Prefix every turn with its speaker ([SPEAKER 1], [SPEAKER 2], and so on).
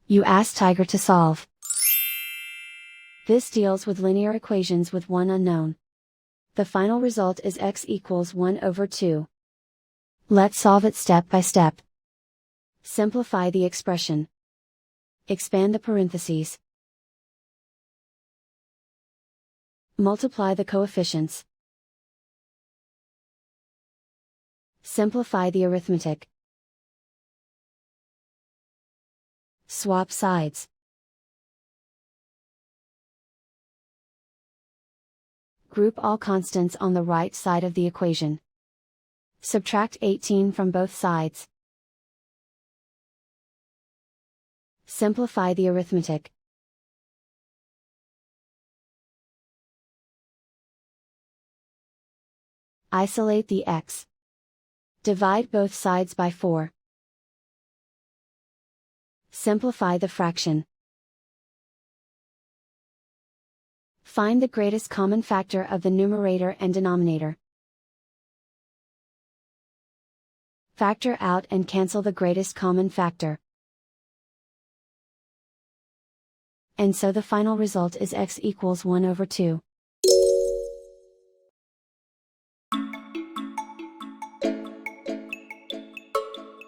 [SPEAKER 1] You ask Tiger to solve. This deals with linear equations with one unknown. The final result is x equals 1 over 2. Let's solve it step by step. Simplify the expression. Expand the parentheses. Multiply the coefficients. Simplify the arithmetic. Swap sides. Group all constants on the right side of the equation. Subtract 18 from both sides. Simplify the arithmetic. Isolate the x. Divide both sides by 4. Simplify the fraction. Find the greatest common factor of the numerator and denominator. Factor out and cancel the greatest common factor. And so the final result is x equals 1 over 2.